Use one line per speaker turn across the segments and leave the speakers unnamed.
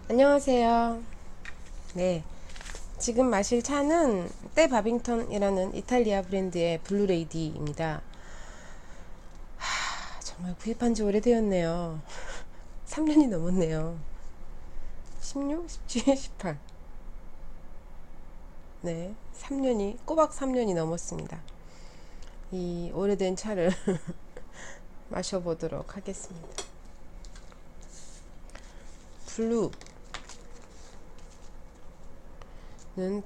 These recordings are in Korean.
안녕하세요. 네, 지금 마실 차는 때 바빙턴이라는 이탈리아 브랜드의 블루레이디입니다. 정말 구입한 지 오래되었네요. 3년이 넘었네요. 16, 17, 18. 네, 3년이, 꼬박 3년이 넘었습니다. 이 오래된 차를 마셔보도록 하겠습니다. 블루는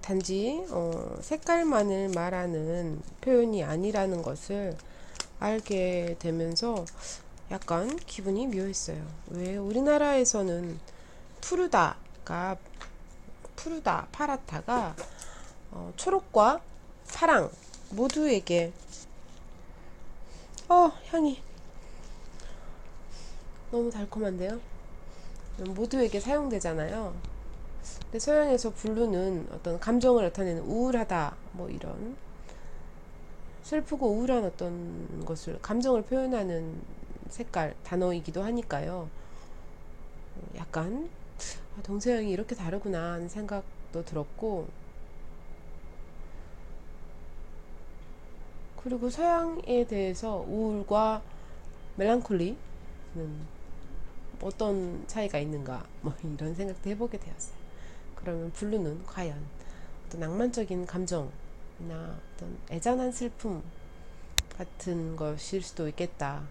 단지 색깔만을 말하는 표현이 아니라는 것을 알게 되면서 약간 기분이 묘했어요. 왜 우리나라에서는 푸르다가 파라타가 초록과 파랑 모두에게 향이 너무 달콤한데요. 모두에게 사용되잖아요. 근데 서양에서 블루는 어떤 감정을 나타내는 우울하다 뭐 이런 슬프고 우울한 어떤 것을 감정을 표현하는 색깔 단어이기도 하니까요. 약간 동서양이 이렇게 다르구나 하는 생각도 들었고, 그리고 서양에 대해서 우울과 멜랑콜리는 어떤 차이가 있는가 뭐 이런 생각도 해보게 되었어요. 그러면 블루는 과연 어떤 낭만적인 감정이나 어떤 애잔한 슬픔 같은 것일 수도 있겠다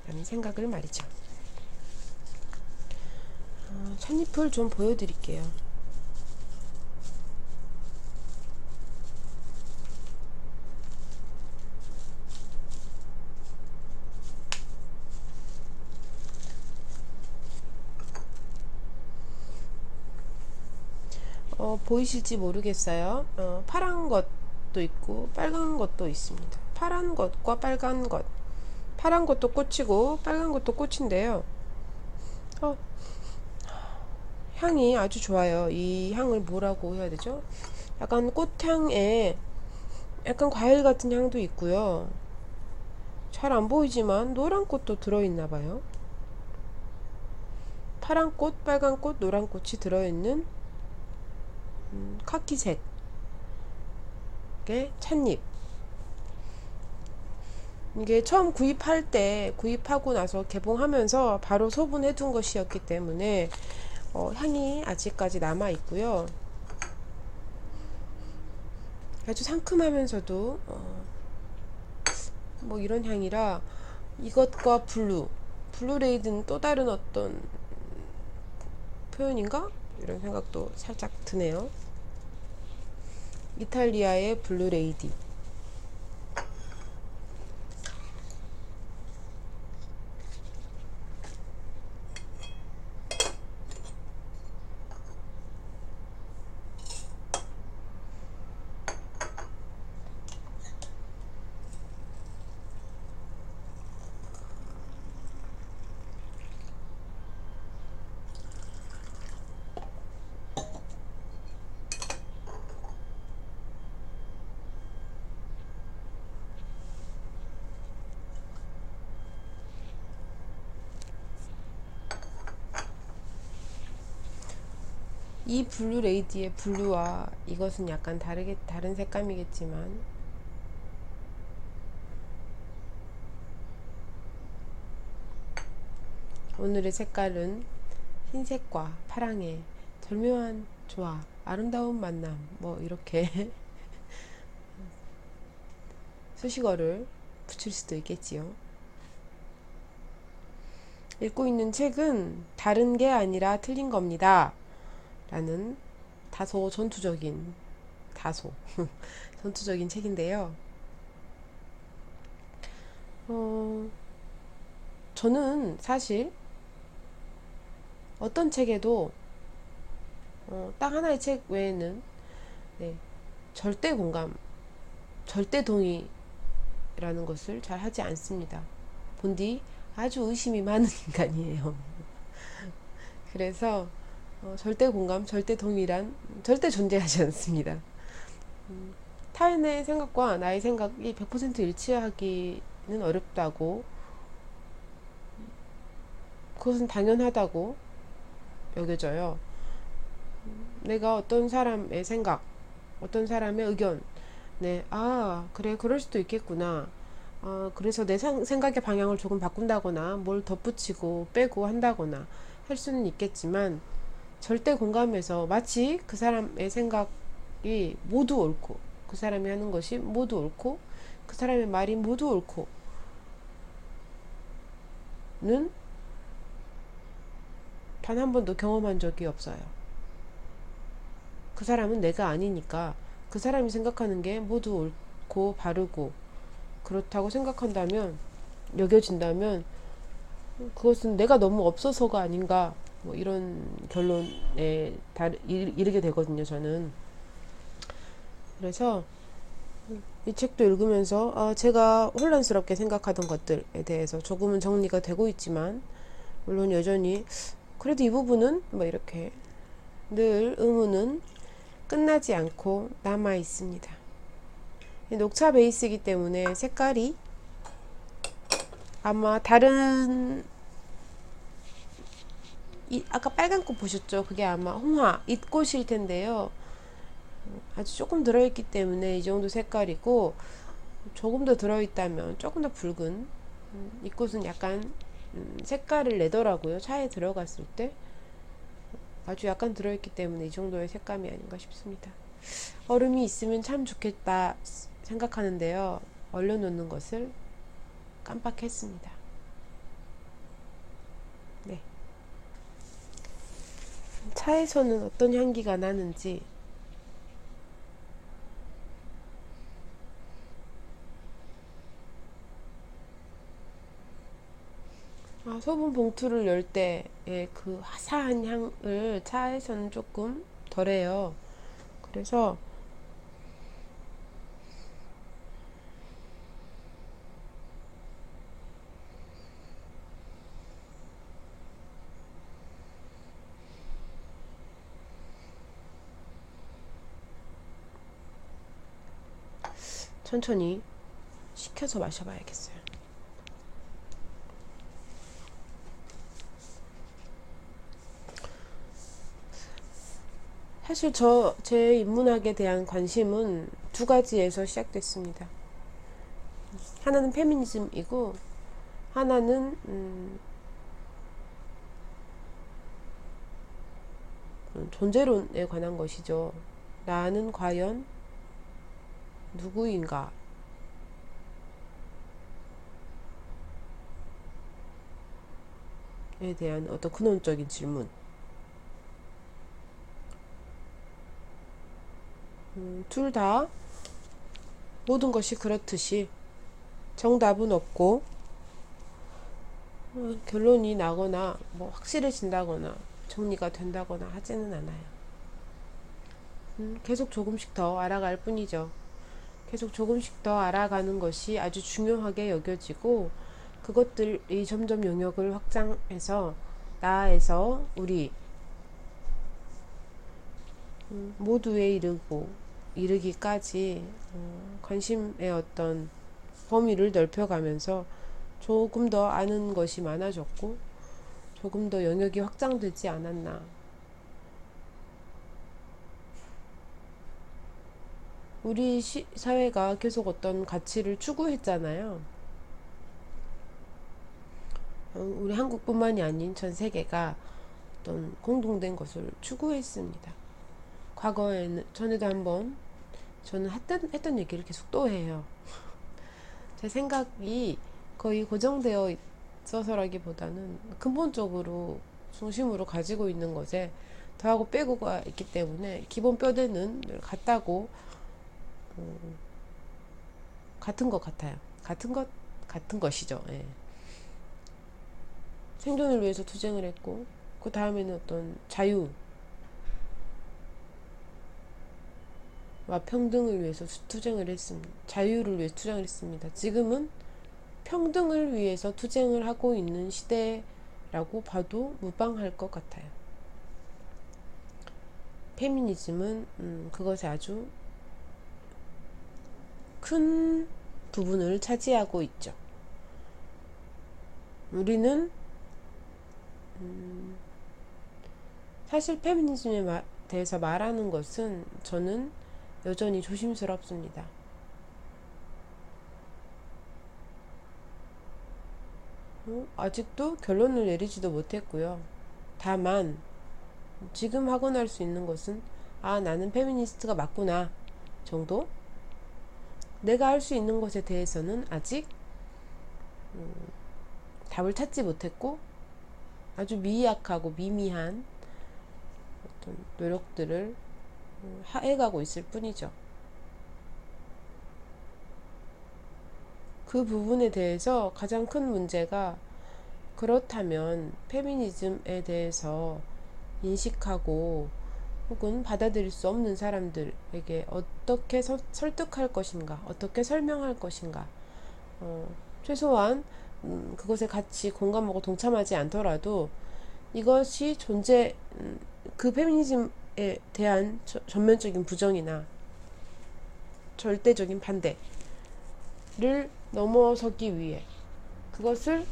라는 생각을 말이죠. 찻잎을 좀 보여드릴게요. 보이실지 모르겠어요. 파란 것도 있고 빨간 것도 있습니다. 파란 것과 빨간 것. 파란 것도 꽃이고 빨간 것도 꽃인데요. 어, 향이 아주 좋아요. 이 향을 뭐라고 해야 되죠? 약간 꽃향에 약간 과일 같은 향도 있고요. 잘 안 보이지만 노란 꽃도 들어있나 봐요. 파란 꽃, 빨간 꽃, 노란 꽃이 들어있는 카키색의 찻잎. 이게 처음 구입할 때 구입하고 나서 개봉하면서 바로 소분해 둔 것이었기 때문에 향이 아직까지 남아 있고요. 아주 상큼하면서도 뭐 이런 향이라 이것과 블루레이드는 또 다른 어떤 표현인가? 이런 생각도 살짝 드네요. 이탈리아의 블루레이디. 이 블루레이디의 블루와 이것은 약간 다른 색감이겠지만 오늘의 색깔은 흰색과 파랑의 절묘한 조화, 아름다운 만남, 뭐 이렇게 수식어를 붙일 수도 있겠지요. 읽고 있는 책은 다른 게 아니라 틀린 겁니다. 라는 다소 다소 전투적인 책인데요. 어, 저는 사실 어떤 책에도 딱 하나의 책 외에는 네, 절대 공감, 절대 동의라는 것을 잘 하지 않습니다. 본디 아주 의심이 많은 인간이에요. 그래서 절대 공감, 절대 동의란 절대 존재하지 않습니다. 타인의 생각과 나의 생각이 100% 일치하기는 어렵다고, 그것은 당연하다고 여겨져요. 내가 어떤 사람의 생각, 어떤 사람의 의견, 네, 아, 그래, 그럴 수도 있겠구나. 그래서 내 생각의 방향을 조금 바꾼다거나, 뭘 덧붙이고 빼고 한다거나 할 수는 있겠지만, 절대 공감해서 마치 그 사람의 생각이 모두 옳고, 그 사람이 하는 것이 모두 옳고, 그 사람의 말이 모두 옳고는 단 한 번도 경험한 적이 없어요. 그 사람은 내가 아니니까 그 사람이 생각하는 게 모두 옳고 바르고 그렇다고 생각한다면, 여겨진다면, 그것은 내가 너무 없어서가 아닌가, 뭐 이런 결론에 이르게 되거든요, 저는. 그래서 이 책도 읽으면서 제가 혼란스럽게 생각하던 것들에 대해서 조금은 정리가 되고 있지만, 물론 여전히 그래도 이 부분은 뭐 이렇게 늘 의문은 끝나지 않고 남아 있습니다. 녹차 베이스이기 때문에 색깔이 아마 다른, 아까 빨간 꽃 보셨죠? 그게 아마 홍화, 잇꽃일 텐데요. 아주 조금 들어있기 때문에 이 정도 색깔이고, 조금 더 들어있다면 조금 더 붉은, 잇꽃은 약간 색깔을 내더라고요. 차에 들어갔을 때 아주 약간 들어있기 때문에 이 정도의 색감이 아닌가 싶습니다. 얼음이 있으면 참 좋겠다 생각하는데요, 얼려놓는 것을 깜빡했습니다. 네. 차에서는 어떤 향기가 나는지. 소분 봉투를 열 때의 그 화사한 향을 차에서는 조금 덜해요. 그래서 천천히 식혀서 마셔봐야겠어요. 사실 제 인문학에 대한 관심은 두 가지에서 시작됐습니다. 하나는 페미니즘이고, 하나는 존재론에 관한 것이죠. 나는 과연 누구인가에 대한 어떤 근원적인 질문. 둘 다 모든 것이 그렇듯이 정답은 없고, 결론이 나거나 뭐 확실해진다거나 정리가 된다거나 하지는 않아요. 계속 조금씩 더 알아갈 뿐이죠. 계속 조금씩 더 알아가는 것이 아주 중요하게 여겨지고, 그것들이 점점 영역을 확장해서 나에서 우리 모두에 이르기까지 관심의 어떤 범위를 넓혀가면서 조금 더 아는 것이 많아졌고, 조금 더 영역이 확장되지 않았나. 우리 사회가 계속 어떤 가치를 추구했잖아요. 우리 한국뿐만이 아닌 전 세계가 어떤 공동된 것을 추구했습니다. 과거에는, 전에도 한번 저는 했던 얘기를 계속 또 해요. 제 생각이 거의 고정되어 있어서라기보다는 근본적으로 중심으로 가지고 있는 것에 더하고 빼고가 있기 때문에 기본 뼈대는 늘 같다고, 같은 것 같아요. 같은 것이죠. 예. 생존을 위해서 투쟁을 했고, 그 다음에는 어떤 자유와 평등을 위해서 투쟁을 했습니다. 자유를 위해서 투쟁을 했습니다. 지금은 평등을 위해서 투쟁을 하고 있는 시대라고 봐도 무방할 것 같아요. 페미니즘은 그것에 아주 큰 부분을 차지하고 있죠. 우리는 사실 페미니즘에 대해서 말하는 것은 저는 여전히 조심스럽습니다. 아직도 결론을 내리지도 못했고요. 다만 지금 하고 날 수 있는 것은 아, 나는 페미니스트가 맞구나 정도? 내가 할 수 있는 것에 대해서는 아직 답을 찾지 못했고 아주 미약하고 미미한 어떤 노력들을 해가고 있을 뿐이죠. 그 부분에 대해서 가장 큰 문제가 그렇다면 페미니즘에 대해서 인식하고 혹은 받아들일 수 없는 사람들에게 어떻게 설득할 것인가, 어떻게 설명할 것인가, 어, 최소한 그것에 같이 공감하고 동참하지 않더라도 이것이 그 페미니즘에 대한 전면적인 부정이나 절대적인 반대를 넘어서기 위해 그것을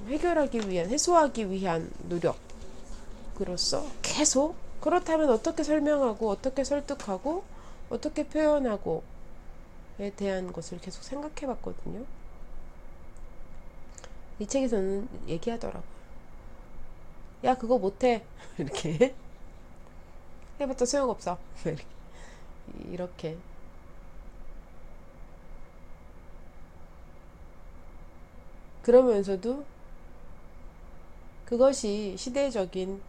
해결하기 위한, 해소하기 위한 노력으로서 계속 그렇다면 어떻게 설명하고 어떻게 설득하고 어떻게 표현하고에 대한 것을 계속 생각해 봤거든요. 이 책에서는 얘기하더라고요. 야, 그거 못해. 이렇게. 해봤자 소용없어. 이렇게. 그러면서도 그것이 시대적인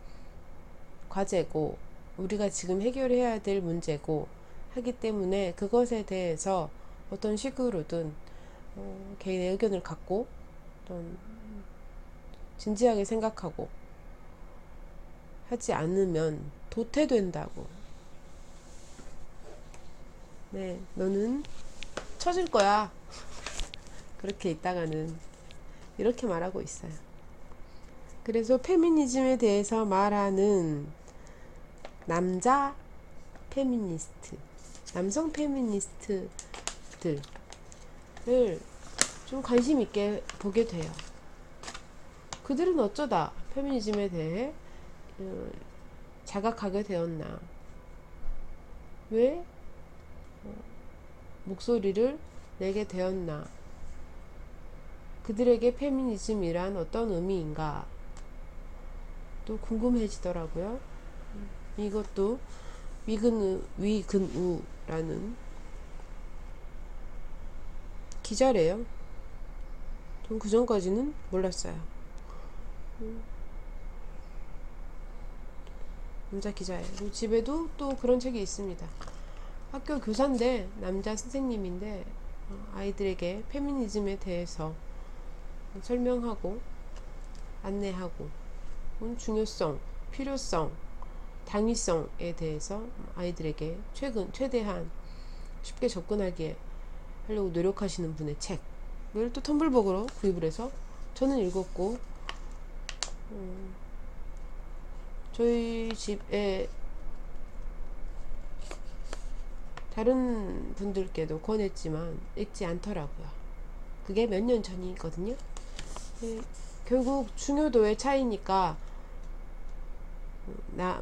과제고 우리가 지금 해결해야 될 문제고 하기 때문에 그것에 대해서 어떤 식으로든 개인의 의견을 갖고 어떤 진지하게 생각하고 하지 않으면 도태된다고. 네, 너는 처질 거야. 그렇게 있다가는 이렇게 말하고 있어요. 그래서 페미니즘에 대해서 말하는 남자 페미니스트, 남성 페미니스트들을 좀 관심 있게 보게 돼요. 그들은 어쩌다 페미니즘에 대해 자각하게 되었나? 왜 목소리를 내게 되었나? 그들에게 페미니즘이란 어떤 의미인가? 또 궁금해지더라고요. 이것도 위근우라는 기자래요. 전 그전까지는 몰랐어요. 남자 기자예요. 집에도 또 그런 책이 있습니다. 학교 교사인데 남자 선생님인데 아이들에게 페미니즘에 대해서 설명하고 안내하고 중요성, 필요성, 당위성에 대해서 아이들에게 최대한 쉽게 접근하게 하려고 노력하시는 분의 책을 또 텀블벅으로 구입을 해서 저는 읽었고 저희 집에 다른 분들께도 권했지만 읽지 않더라고요. 그게 몇 년 전이거든요. 결국 중요도의 차이니까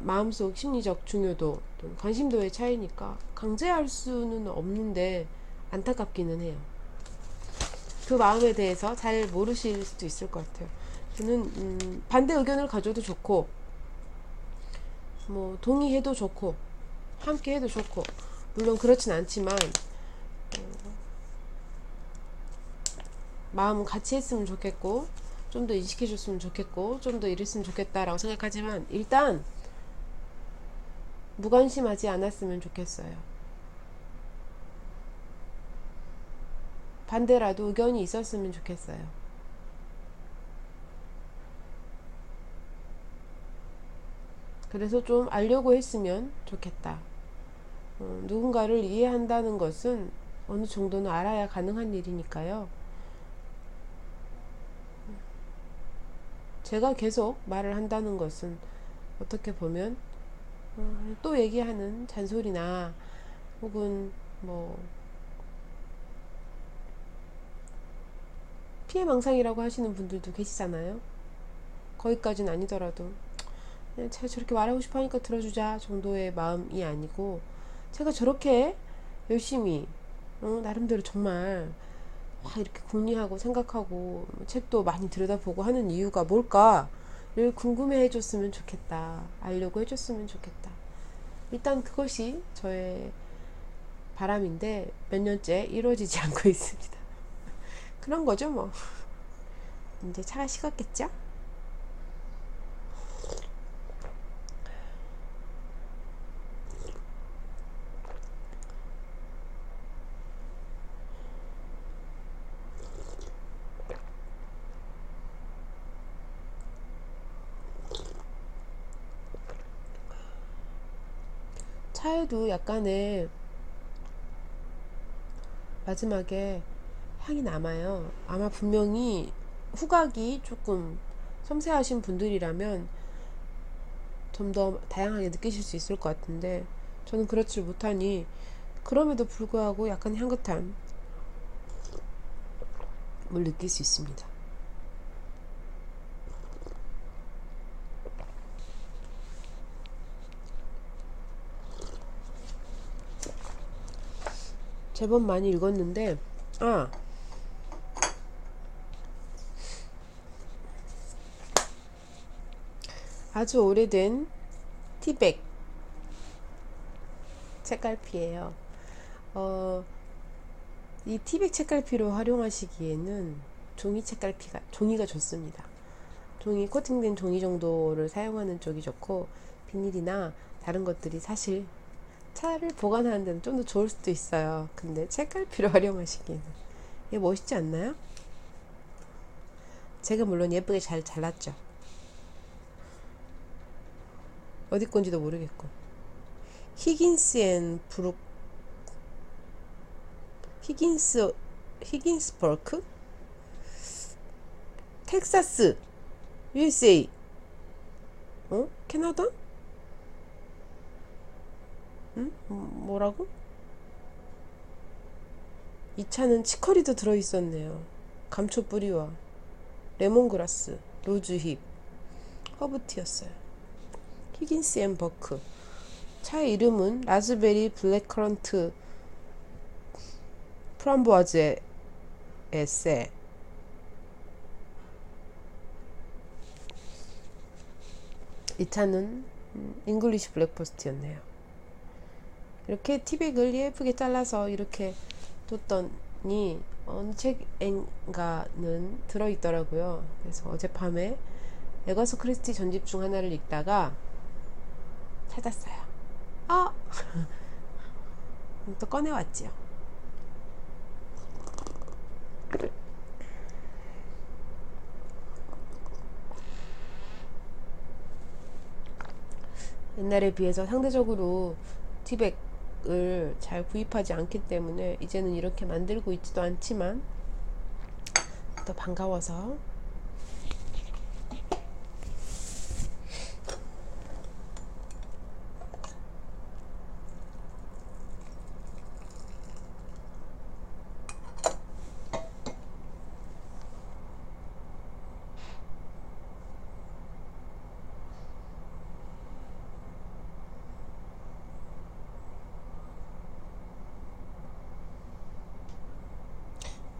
마음속 심리적 중요도 관심도의 차이니까 강제할 수는 없는데 안타깝기는 해요. 그 마음에 대해서 잘 모르실 수도 있을 것 같아요. 저는 반대 의견을 가져도 좋고 뭐 동의해도 좋고 함께 해도 좋고 물론 그렇진 않지만 마음은 같이 했으면 좋겠고 좀 더 인식해 줬으면 좋겠고 좀 더 이랬으면 좋겠다라고 생각하지만 일단 무관심하지 않았으면 좋겠어요. 반대라도 의견이 있었으면 좋겠어요. 그래서 좀 알려고 했으면 좋겠다. 누군가를 이해한다는 것은 어느 정도는 알아야 가능한 일이니까요. 제가 계속 말을 한다는 것은 어떻게 보면 또 얘기하는 잔소리나 혹은 뭐 피해망상이라고 하시는 분들도 계시잖아요. 거기까지는 아니더라도 그냥 제가 저렇게 말하고 싶어 하니까 들어주자 정도의 마음이 아니고, 제가 저렇게 열심히 나름대로 정말 이렇게 궁리하고 생각하고 책도 많이 들여다보고 하는 이유가 뭘까를 궁금해 해줬으면 좋겠다. 알려고 해줬으면 좋겠다. 일단 그것이 저의 바람인데 몇 년째 이루어지지 않고 있습니다. 그런 거죠 뭐. 이제 차가 식었겠죠? 차에도 약간의 마지막에 향이 남아요. 아마 분명히 후각이 조금 섬세하신 분들이라면 좀 더 다양하게 느끼실 수 있을 것 같은데, 저는 그렇지 못하니 그럼에도 불구하고 약간 향긋함을 느낄 수 있습니다. 제법 많이 읽었는데, 아주 오래된 티백 책갈피예요. 이 티백 책갈피로 활용하시기에는 종이가 좋습니다. 코팅된 종이 정도를 사용하는 쪽이 좋고, 비닐이나 다른 것들이 사실 차를 보관하는 데는 좀 더 좋을 수도 있어요. 근데 책갈피로 활용하시기에는 이게 멋있지 않나요? 제가 물론 예쁘게 잘 잘랐죠. 어디 건지도 모르겠고. 히긴스버크? 텍사스, USA. 캐나다? 뭐라고? 이 차는 치커리도 들어있었네요. 감초 뿌리와 레몬그라스, 로즈힙, 허브티였어요. 히긴스 앤 버크. 차의 이름은 라즈베리 블랙커런트 프람보아즈 에세. 이 차는 잉글리시 블랙퍼스트였네요. 이렇게 티백을 예쁘게 잘라서 이렇게 뒀더니 어느 책인가는 들어있더라고요. 그래서 어젯밤에 에거서 크리스티 전집 중 하나를 읽다가 찾았어요. 또 꺼내왔지요. 옛날에 비해서 상대적으로 티백을 잘 구입하지 않기 때문에 이제는 이렇게 만들고 있지도 않지만 또 반가워서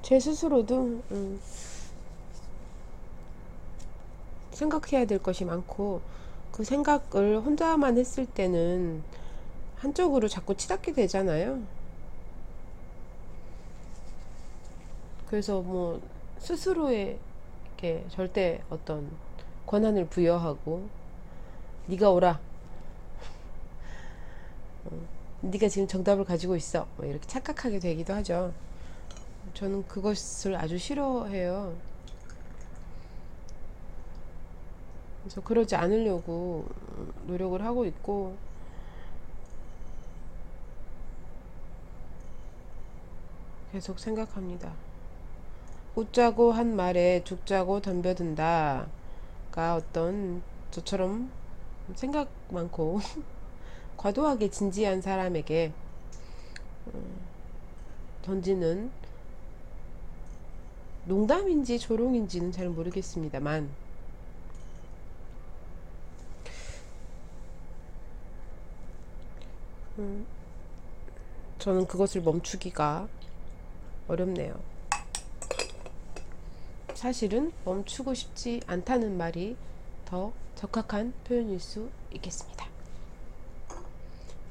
제 스스로도 생각해야 될 것이 많고, 그 생각을 혼자만 했을 때는 한쪽으로 자꾸 치닫게 되잖아요. 그래서 뭐 스스로에게 절대 어떤 권한을 부여하고, 네가 오라, 네가 지금 정답을 가지고 있어, 뭐 이렇게 착각하게 되기도 하죠. 저는 그것을 아주 싫어해요. 그래서 그러지 않으려고 노력을 하고 있고, 계속 생각합니다. 웃자고 한 말에 죽자고 덤벼든다가 어떤 저처럼 생각 많고 과도하게 진지한 사람에게 던지는 농담인지 조롱인지는 잘 모르겠습니다만, 저는 그것을 멈추기가 어렵네요. 사실은 멈추고 싶지 않다는 말이 더 적합한 표현일 수 있겠습니다.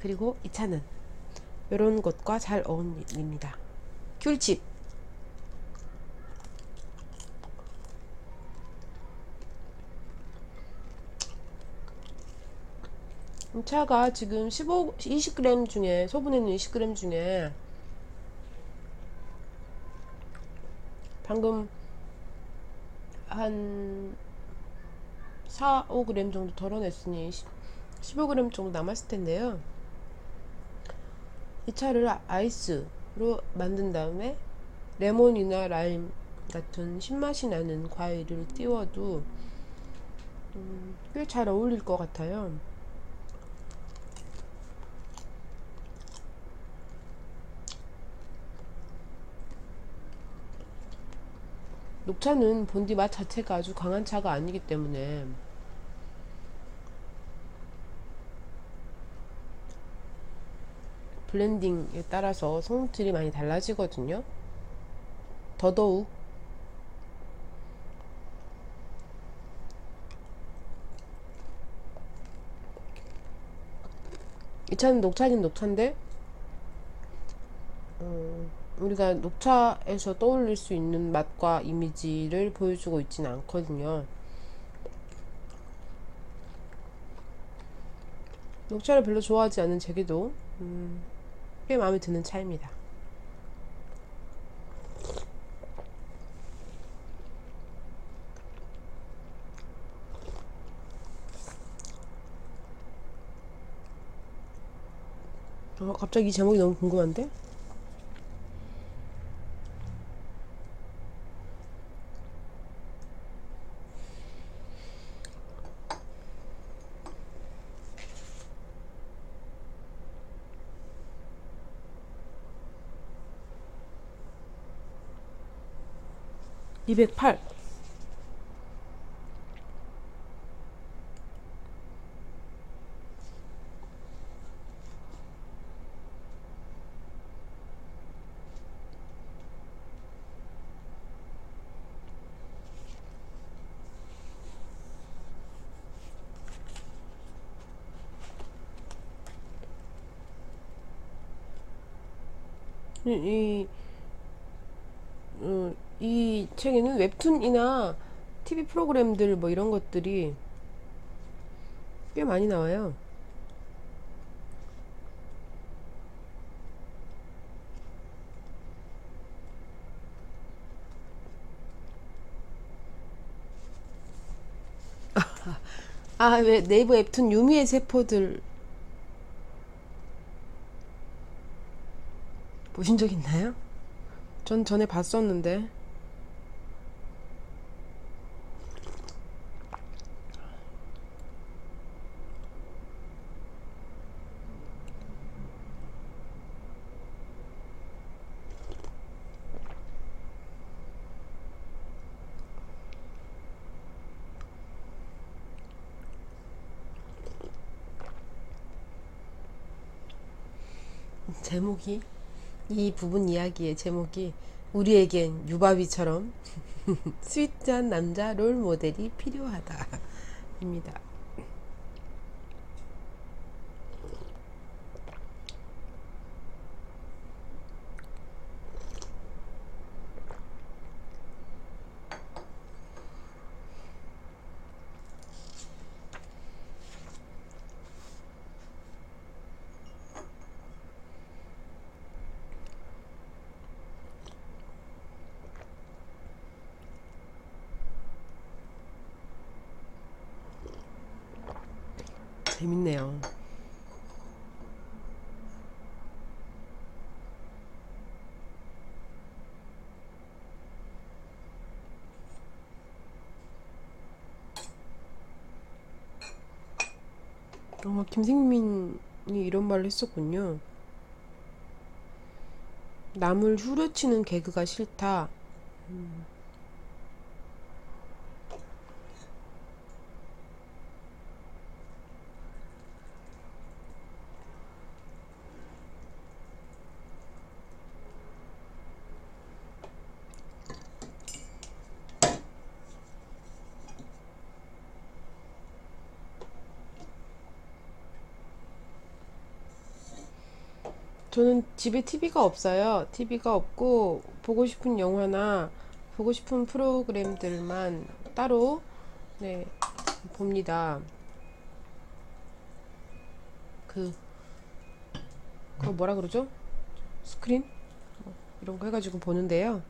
그리고 이 차는 이런 것과 잘 어울립니다. 귤칩. 이 차가 지금 20g 중에, 소분에 있는 20g 중에 방금 한 4, 5g 정도 덜어냈으니 15g 정도 남았을 텐데요. 이 차를 아이스로 만든 다음에 레몬이나 라임 같은 신맛이 나는 과일을 띄워도 꽤 잘 어울릴 것 같아요. 녹차는 본디 맛 자체가 아주 강한 차가 아니기 때문에 블렌딩에 따라서 성질이 많이 달라지거든요. 더더욱 이 차는 녹차긴 녹차인데 우리가 녹차에서 떠올릴 수 있는 맛과 이미지를 보여주고 있지는 않거든요. 녹차를 별로 좋아하지 않는 제게도 꽤 마음에 드는 차입니다. 갑자기 이 제목이 너무 궁금한데? (208) 이, 이 책에는 웹툰이나 TV 프로그램들 뭐 이런 것들이 꽤 많이 나와요. 아, 왜 네이버 웹툰 유미의 세포들 보신 적 있나요? 전 전에 봤었는데. 제목이, 이 부분 이야기의 제목이 우리에겐 유바비처럼 스윗한 남자 롤 모델이 필요하다 입니다. 재밌네요. 김생민이 이런 말을 했었군요. 남을 후려치는 개그가 싫다. 저는 집에 TV가 없어요. TV가 없고 보고 싶은 영화나 보고 싶은 프로그램들만 따로 네, 봅니다. 그 그거 뭐라 그러죠? 스크린 이런 거 해가지고 보는데요.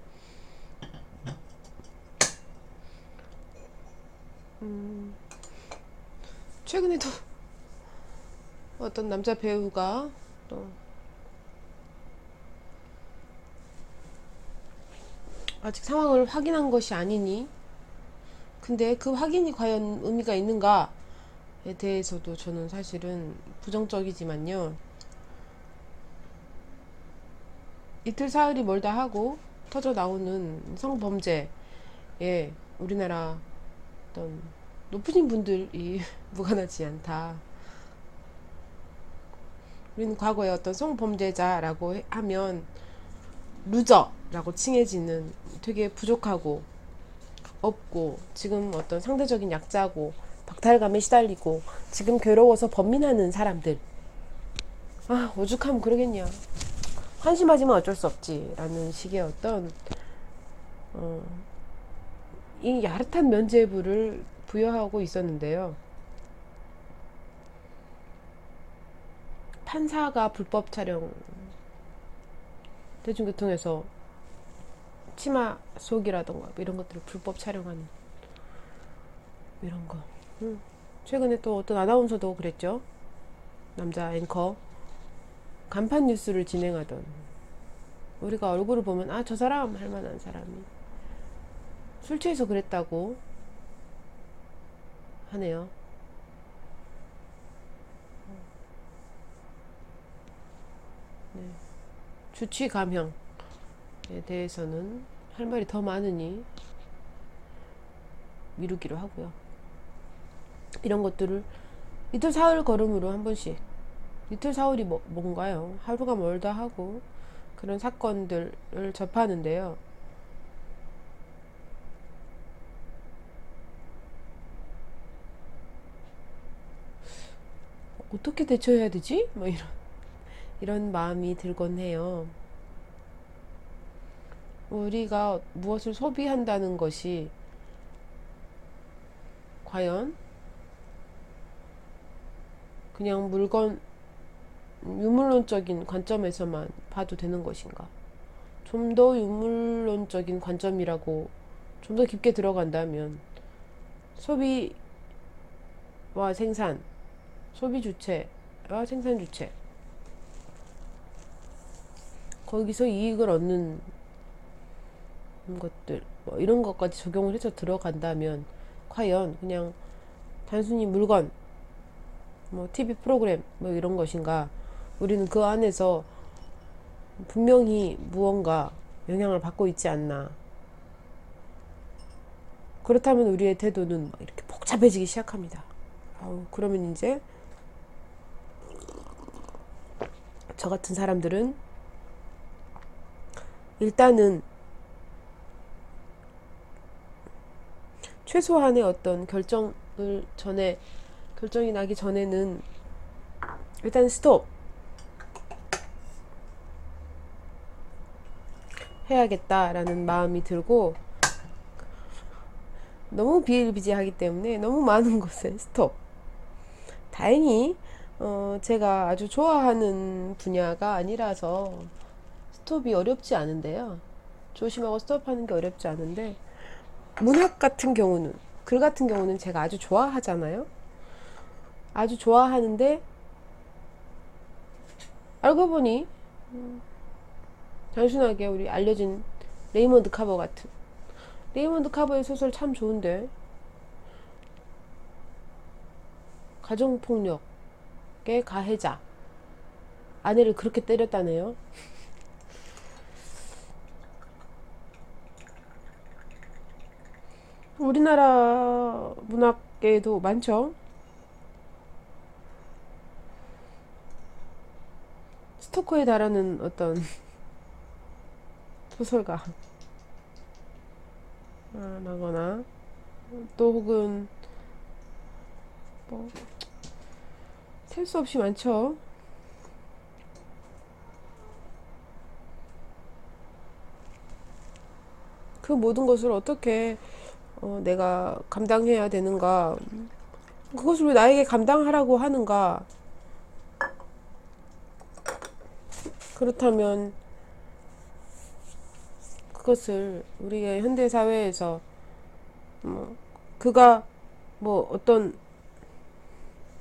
최근에도 어떤 남자 배우가 또 아직 상황을 확인한 것이 아니니, 근데 그 확인이 과연 의미가 있는가에 대해서도 저는 사실은 부정적이지만요. 이틀 사흘이 멀다 하고 터져 나오는 성범죄에 우리나라 어떤 높으신 분들이 무관하지 않다. 우리는 과거에 어떤 성범죄자라고 하면 루저라고 칭해지는 되게 부족하고 없고 지금 어떤 상대적인 약자고 박탈감에 시달리고 지금 괴로워서 번민하는 사람들, 아 오죽하면 그러겠냐, 한심하지만 어쩔 수 없지 라는 식의 어떤 이 야릇한 면죄부를 부여하고 있었는데요. 판사가 불법 촬영, 대중교통에서 치마 속이라던가 이런 것들을 불법 촬영하는 이런 거. 최근에 또 어떤 아나운서도 그랬죠. 남자 앵커 간판 뉴스를 진행하던, 우리가 얼굴을 보면 아 저 사람 할 만한 사람이 술 취해서 그랬다고 하네요. 네. 주치 감형에 대해서는 할 말이 더 많으니 미루기로 하고요. 이런 것들을 이틀 사흘 걸음으로 한 번씩, 이틀 사흘이 뭔가요? 하루가 멀다 하고 그런 사건들을 접하는데요. 어떻게 대처해야 되지? 뭐 이런 마음이 들곤 해요. 우리가 무엇을 소비한다는 것이 과연 그냥 물건, 유물론적인 관점에서만 봐도 되는 것인가? 좀 더 유물론적인 관점이라고 좀 더 깊게 들어간다면 소비와 생산, 소비 주체와 생산 주체, 거기서 이익을 얻는 것들, 뭐 이런 것까지 적용을 해서 들어간다면 과연 그냥 단순히 물건, 뭐 TV 프로그램 뭐 이런 것인가? 우리는 그 안에서 분명히 무언가 영향을 받고 있지 않나. 그렇다면 우리의 태도는 막 이렇게 복잡해지기 시작합니다. 그러면 이제 저 같은 사람들은 일단은 최소한의 어떤 결정이 나기 전에는 일단 스톱 해야겠다라는 마음이 들고, 너무 비일비재하기 때문에 너무 많은 것에 스톱. 다행히 제가 아주 좋아하는 분야가 아니라서 스톱이 어렵지 않은데요. 조심하고 스톱하는 게 어렵지 않은데, 문학 같은 경우는, 글 같은 경우는 제가 아주 좋아하잖아요. 아주 좋아하는데 알고 보니 단순하게 우리 알려진 레이먼드 카버 같은, 레이먼드 카버의 소설 참 좋은데 가정폭력의 가해자 아내를 그렇게 때렸다네요. 우리나라 문학계에도 많죠. 스토커에 달하는 어떤 소설가 나거나 또 혹은 뭐 셀 수 없이 많죠. 그 모든 것을 어떻게 내가 감당해야 되는가? 그것을 왜 나에게 감당하라고 하는가? 그렇다면 그것을 우리의 현대 사회에서 그가 뭐 어떤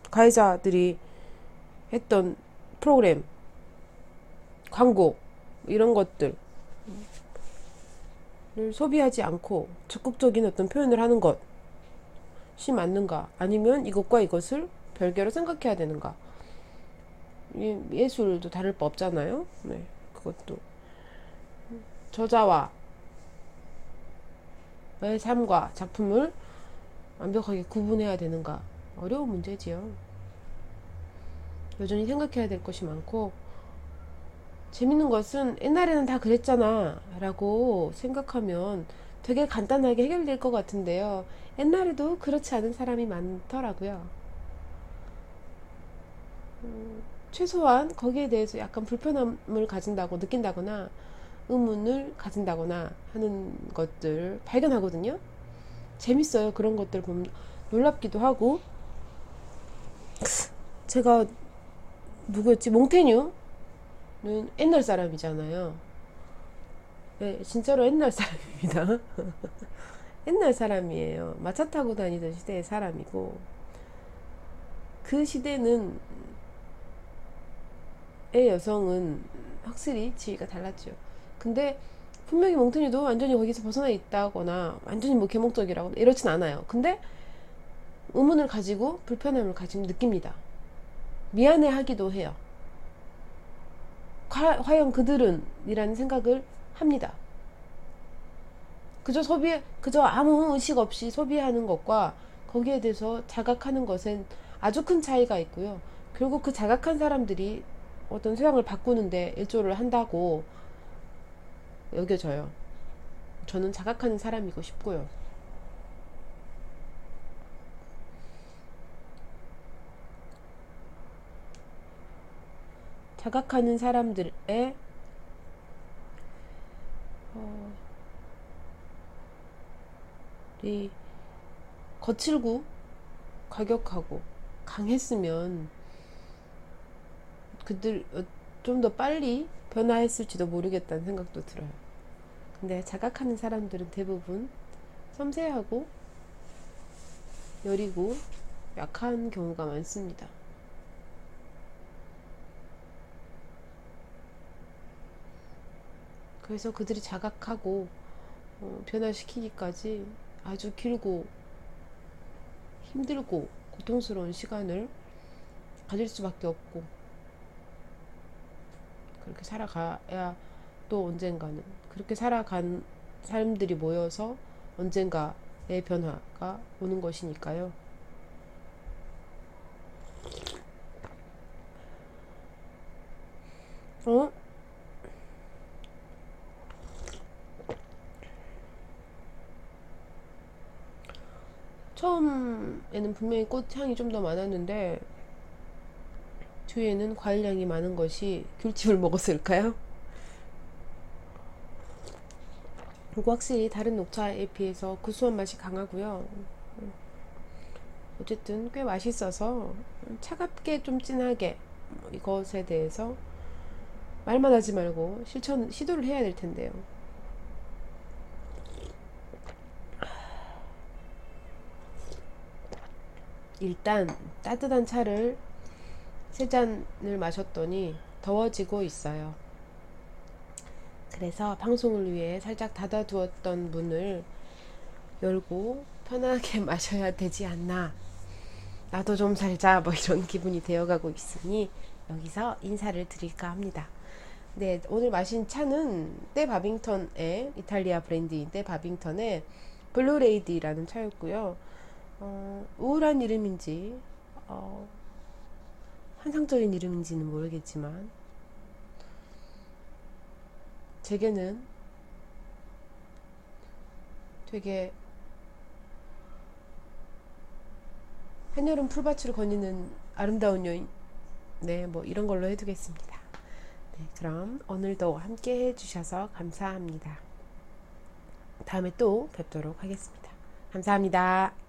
가해자들이 했던 프로그램, 광고 이런 것들을 소비하지 않고 적극적인 어떤 표현을 하는 것이 맞는가? 아니면 이것과 이것을 별개로 생각해야 되는가? 예술도 다를 바 없잖아요. 네, 그것도 저자와 의 삶과 작품을 완벽하게 구분해야 되는가? 어려운 문제지요. 여전히 생각해야 될 것이 많고, 재밌는 것은 옛날에는 다 그랬잖아 라고 생각하면 되게 간단하게 해결될 것 같은데요. 옛날에도 그렇지 않은 사람이 많더라고요. 최소한 거기에 대해서 약간 불편함을 가진다고 느낀다거나 의문을 가진다거나 하는 것들 발견하거든요. 재밌어요. 그런 것들 보면 놀랍기도 하고. 제가 누구였지? 몽테뉴는 옛날 사람이잖아요. 네, 진짜로 옛날 사람입니다. 옛날 사람이에요. 마차 타고 다니던 시대의 사람이고, 그 시대는 의 여성은 확실히 지위가 달랐죠. 근데 분명히 몽테뉴도 완전히 거기서 벗어나 있다거나 완전히 뭐 계몽적이라거나 이렇진 않아요. 근데 의문을 가지고 불편함을 가지고 느낍니다. 미안해 하기도 해요. 과연 그들은 이라는 생각을 합니다. 그저 아무 의식 없이 소비하는 것과 거기에 대해서 자각하는 것은 아주 큰 차이가 있고요. 결국 그 자각한 사람들이 어떤 세상을 바꾸는데 일조를 한다고 여겨져요. 저는 자각하는 사람이고 싶고요. 자각하는 사람들의 이 거칠고 과격하고 강했으면 그들 좀 더 빨리 변화했을지도 모르겠다는 생각도 들어요. 근데 자각하는 사람들은 대부분 섬세하고 여리고 약한 경우가 많습니다. 그래서 그들이 자각하고 변화시키기까지 아주 길고 힘들고 고통스러운 시간을 가질 수밖에 없고, 그렇게 살아가야 또 언젠가는, 그렇게 살아간 사람들이 모여서 언젠가의 변화가 오는 것이니까요. 처음에는 분명히 꽃향이 좀 더 많았는데 뒤에는 과일향이 많은 것이 귤집을 먹었을까요? 그리고 확실히 다른 녹차에 비해서 구수한 맛이 강하고요. 어쨌든 꽤 맛있어서 차갑게 좀 진하게 이것에 대해서 말만 하지 말고 시도를 해야 될 텐데요. 일단 따뜻한 차를 3잔을 마셨더니 더워지고 있어요. 그래서 방송을 위해 살짝 닫아두었던 문을 열고 편하게 마셔야 되지 않나, 나도 좀 살자 뭐 이런 기분이 되어가고 있으니 여기서 인사를 드릴까 합니다. 네, 오늘 마신 차는 때 바빙턴의 이탈리아 브랜드인 때 바빙턴의 블루레이디라는 차였고요. 우울한 이름인지 환상적인 이름인지는 모르겠지만 제게는 되게 한여름 풀밭으로 거니는 아름다운 여인, 네, 뭐 이런 걸로 해두겠습니다. 네, 그럼 오늘도 함께 해주셔서 감사합니다. 다음에 또 뵙도록 하겠습니다. 감사합니다.